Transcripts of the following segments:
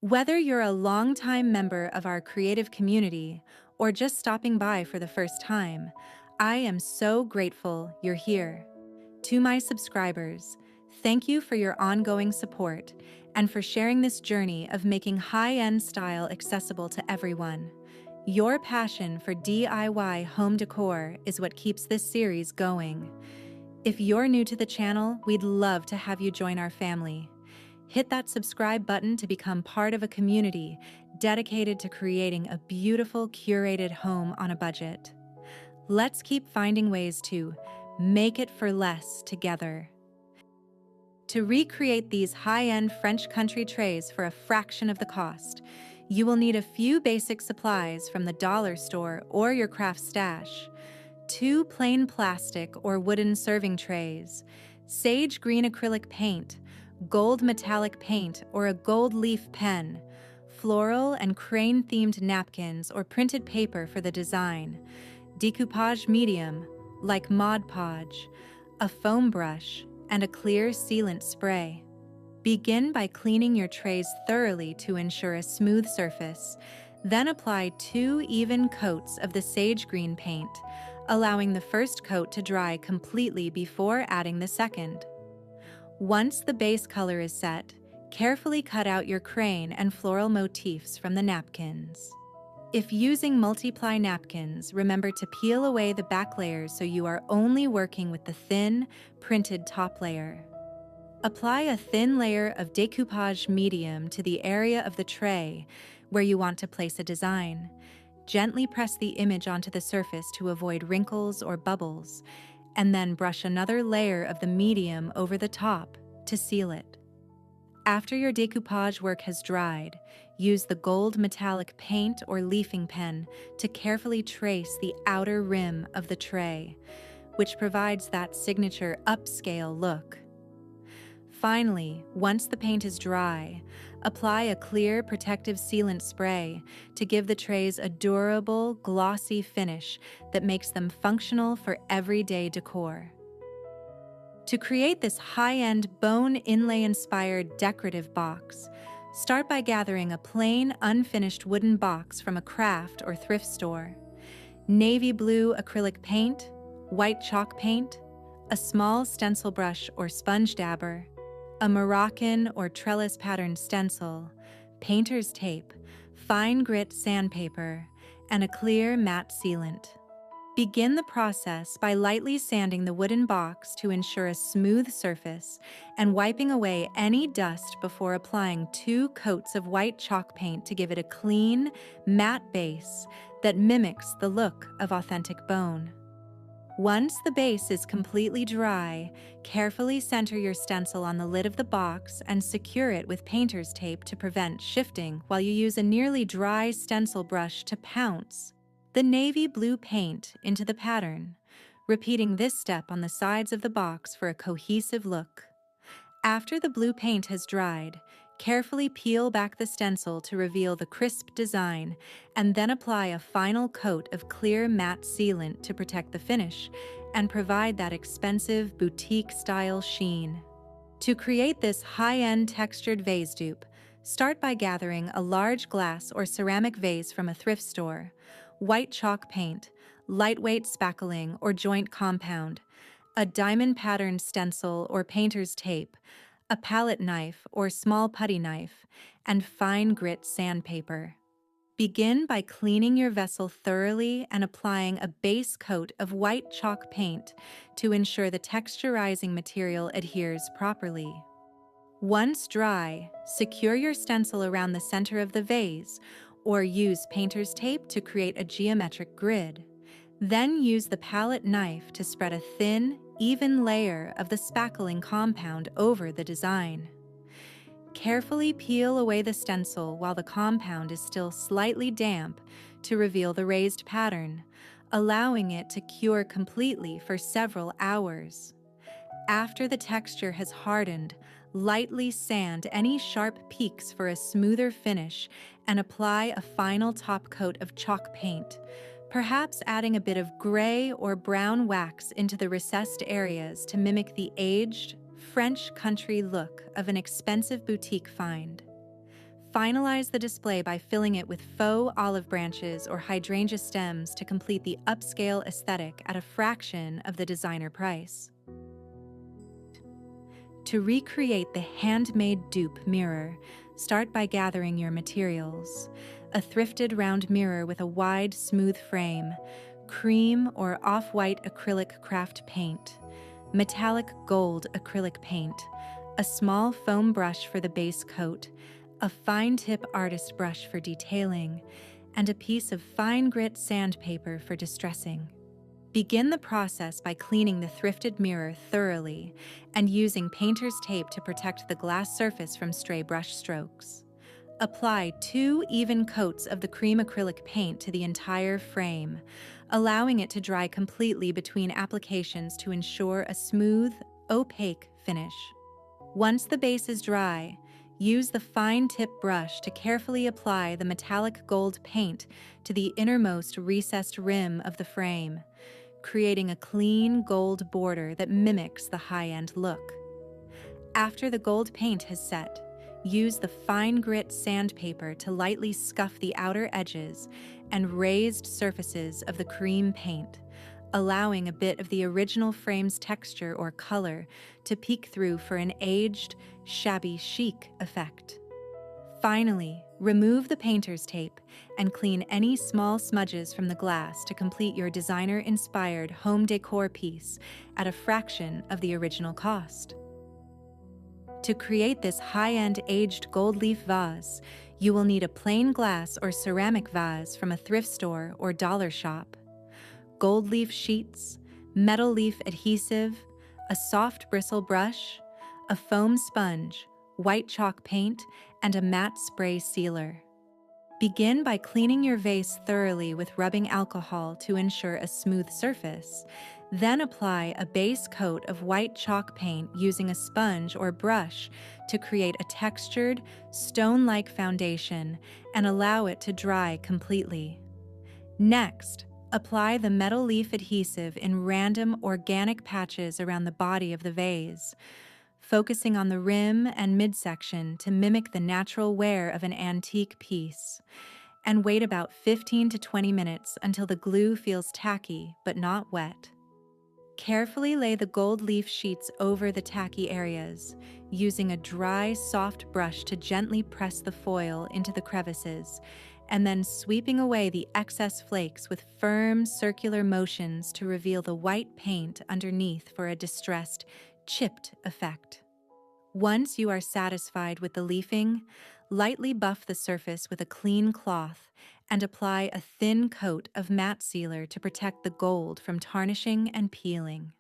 Whether you're a longtime member of our creative community or just stopping by for the first time, I am so grateful you're here. To my subscribers, thank you for your ongoing support and for sharing this journey of making high-end style accessible to everyone. Your passion for DIY home decor is what keeps this series going. If you're new to the channel, we'd love to have you join our family. Hit that subscribe button to become part of a community dedicated to creating a beautiful, curated home on a budget. Let's keep finding ways to make it for less together. To recreate these high-end French country trays for a fraction of the cost, you will need a few basic supplies from the dollar store or your craft stash. 2 plain plastic or wooden serving trays, sage green acrylic paint, gold metallic paint or a gold leaf pen, floral and crane-themed napkins or printed paper for the design, decoupage medium, like Mod Podge, a foam brush, and a clear sealant spray. Begin by cleaning your trays thoroughly to ensure a smooth surface, then apply 2 even coats of the sage green paint, allowing the first coat to dry completely before adding the second. Once the base color is set, carefully cut out your crane and floral motifs from the napkins. If using multiply napkins, remember to peel away the back layers so you are only working with the thin, printed top layer. Apply a thin layer of decoupage medium to the area of the tray where you want to place a design. Gently press the image onto the surface to avoid wrinkles or bubbles, and then brush another layer of the medium over the top to seal it. After your decoupage work has dried, use the gold metallic paint or leafing pen to carefully trace the outer rim of the tray, which provides that signature upscale look. Finally, once the paint is dry, apply a clear protective sealant spray to give the trays a durable, glossy finish that makes them functional for everyday decor. To create this high-end bone inlay-inspired decorative box, start by gathering a plain, unfinished wooden box from a craft or thrift store. Navy blue acrylic paint, white chalk paint, a small stencil brush or sponge dabber, a Moroccan or trellis patterned stencil, painter's tape, fine grit sandpaper, and a clear matte sealant. Begin the process by lightly sanding the wooden box to ensure a smooth surface and wiping away any dust before applying 2 coats of white chalk paint to give it a clean, matte base that mimics the look of authentic bone. Once the base is completely dry, carefully center your stencil on the lid of the box and secure it with painter's tape to prevent shifting while you use a nearly dry stencil brush to pounce the navy blue paint into the pattern, repeating this step on the sides of the box for a cohesive look. After the blue paint has dried, carefully peel back the stencil to reveal the crisp design, and then apply a final coat of clear matte sealant to protect the finish and provide that expensive boutique-style sheen. To create this high-end textured vase dupe, start by gathering a large glass or ceramic vase from a thrift store, white chalk paint, lightweight spackling or joint compound, a diamond-patterned stencil or painter's tape, a palette knife or small putty knife, and fine grit sandpaper. Begin by cleaning your vessel thoroughly and applying a base coat of white chalk paint to ensure the texturizing material adheres properly. Once dry, secure your stencil around the center of the vase or use painter's tape to create a geometric grid. Then use the palette knife to spread a thin, even layer of the spackling compound over the design. Carefully peel away the stencil while the compound is still slightly damp to reveal the raised pattern, allowing it to cure completely for several hours. After the texture has hardened, lightly sand any sharp peaks for a smoother finish and apply a final top coat of chalk paint, perhaps adding a bit of gray or brown wax into the recessed areas to mimic the aged, French country look of an expensive boutique find. Finalize the display by filling it with faux olive branches or hydrangea stems to complete the upscale aesthetic at a fraction of the designer price. To recreate the handmade dupe mirror, start by gathering your materials: a thrifted round mirror with a wide, smooth frame, cream or off-white acrylic craft paint, metallic gold acrylic paint, a small foam brush for the base coat, a fine-tip artist brush for detailing, and a piece of fine grit sandpaper for distressing. Begin the process by cleaning the thrifted mirror thoroughly and using painter's tape to protect the glass surface from stray brush strokes. Apply 2 even coats of the cream acrylic paint to the entire frame, allowing it to dry completely between applications to ensure a smooth, opaque finish. Once the base is dry, use the fine-tip brush to carefully apply the metallic gold paint to the innermost recessed rim of the frame, creating a clean gold border that mimics the high-end look. After the gold paint has set, use the fine grit sandpaper to lightly scuff the outer edges and raised surfaces of the cream paint, allowing a bit of the original frame's texture or color to peek through for an aged, shabby chic effect. Finally, remove the painter's tape and clean any small smudges from the glass to complete your designer-inspired home decor piece at a fraction of the original cost. To create this high-end aged gold leaf vase, you will need a plain glass or ceramic vase from a thrift store or dollar shop, gold leaf sheets, metal leaf adhesive, a soft bristle brush, a foam sponge, white chalk paint, and a matte spray sealer. Begin by cleaning your vase thoroughly with rubbing alcohol to ensure a smooth surface. Then apply a base coat of white chalk paint using a sponge or brush to create a textured, stone-like foundation and allow it to dry completely. Next, apply the metal leaf adhesive in random organic patches around the body of the vase, focusing on the rim and midsection to mimic the natural wear of an antique piece, and wait about 15 to 20 minutes until the glue feels tacky but not wet. Carefully lay the gold leaf sheets over the tacky areas, using a dry, soft brush to gently press the foil into the crevices, and then sweeping away the excess flakes with firm, circular motions to reveal the white paint underneath for a distressed, chipped effect. Once you are satisfied with the leafing, lightly buff the surface with a clean cloth and apply a thin coat of matte sealer to protect the gold from tarnishing and peeling.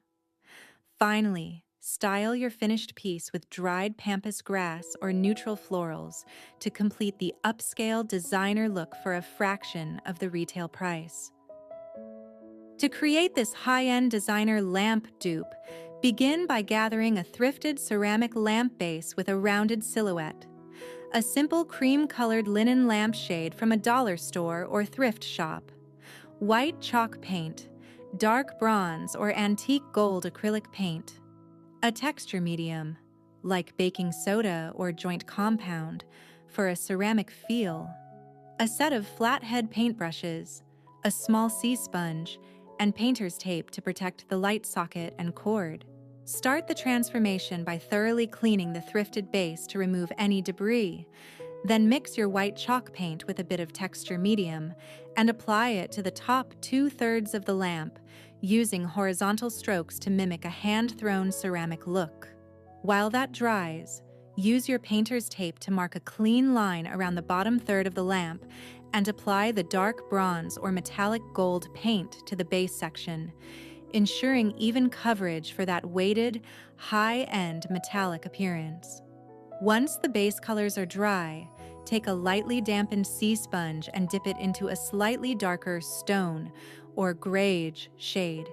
Finally, style your finished piece with dried pampas grass or neutral florals to complete the upscale designer look for a fraction of the retail price. To create this high-end designer lamp dupe, begin by gathering a thrifted ceramic lamp base with a rounded silhouette. A simple cream-colored linen lampshade from a dollar store or thrift shop, white chalk paint, dark bronze or antique gold acrylic paint, a texture medium, like baking soda or joint compound, for a ceramic feel, a set of flathead paintbrushes, a small sea sponge, and painter's tape to protect the light socket and cord. Start the transformation by thoroughly cleaning the thrifted base to remove any debris. Then mix your white chalk paint with a bit of texture medium and apply it to the top 2/3 of the lamp, using horizontal strokes to mimic a hand-thrown ceramic look. While that dries, use your painter's tape to mark a clean line around the bottom third of the lamp and apply the dark bronze or metallic gold paint to the base section, ensuring even coverage for that weighted, high-end metallic appearance. Once the base colors are dry, take a lightly dampened sea sponge and dip it into a slightly darker stone or greige shade,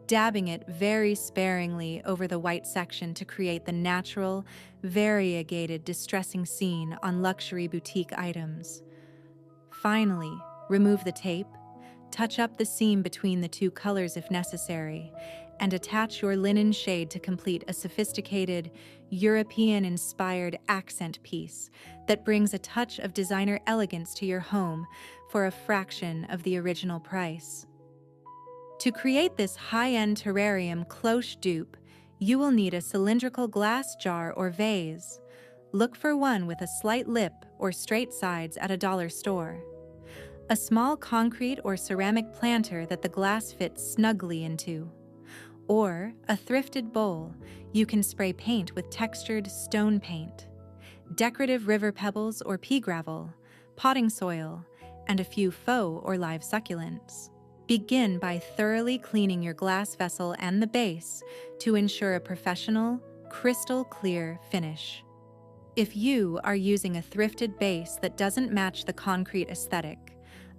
dabbing it very sparingly over the white section to create the natural, variegated, distressing scene on luxury boutique items. Finally, remove the tape, touch up the seam between the two colors if necessary, and attach your linen shade to complete a sophisticated, European-inspired accent piece that brings a touch of designer elegance to your home for a fraction of the original price. To create this high-end terrarium cloche dupe, you will need a cylindrical glass jar or vase. Look for one with a slight lip or straight sides at a dollar store. A small concrete or ceramic planter that the glass fits snugly into. Or a thrifted bowl you can spray paint with textured stone paint. Decorative river pebbles or pea gravel, potting soil, and a few faux or live succulents. Begin by thoroughly cleaning your glass vessel and the base to ensure a professional, crystal clear finish. If you are using a thrifted base that doesn't match the concrete aesthetic,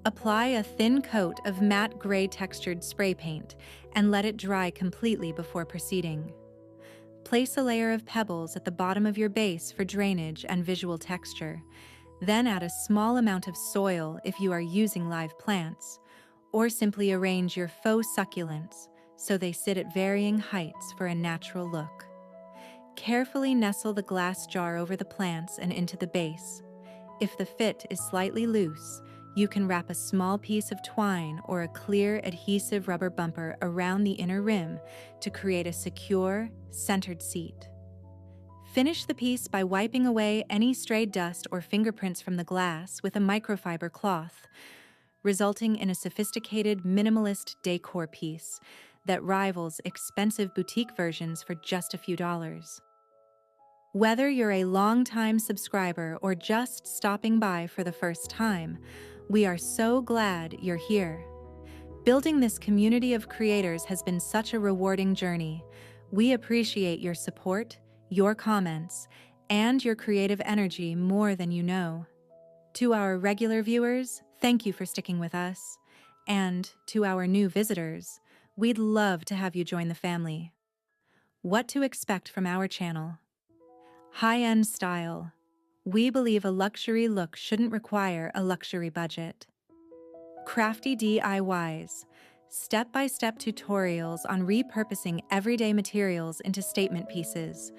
apply a thin coat of matte gray textured spray paint and let it dry completely before proceeding. Place a layer of pebbles at the bottom of your base for drainage and visual texture. Then add a small amount of soil if you are using live plants, or simply arrange your faux succulents so they sit at varying heights for a natural look. Carefully nestle the glass jar over the plants and into the base. If the fit is slightly loose, you can wrap a small piece of twine or a clear adhesive rubber bumper around the inner rim to create a secure, centered seat. Finish the piece by wiping away any stray dust or fingerprints from the glass with a microfiber cloth, resulting in a sophisticated minimalist decor piece that rivals expensive boutique versions for just a few dollars. Whether you're a longtime subscriber or just stopping by for the first time, we are so glad you're here. Building this community of creators has been such a rewarding journey. We appreciate your support, your comments, and your creative energy more than you know. To our regular viewers, thank you for sticking with us. And to our new visitors, we'd love to have you join the family. What to expect from our channel? High-end style. We believe a luxury look shouldn't require a luxury budget. Crafty DIYs. Step-by-step tutorials on repurposing everyday materials into statement pieces.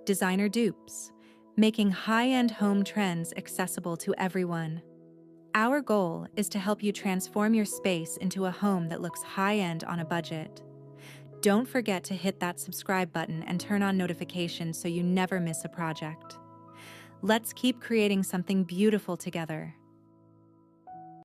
Designer dupes. Making high-end home trends accessible to everyone. Our goal is to help you transform your space into a home that looks high-end on a budget. Don't forget to hit that subscribe button and turn on notifications so you never miss a project. Let's keep creating something beautiful together.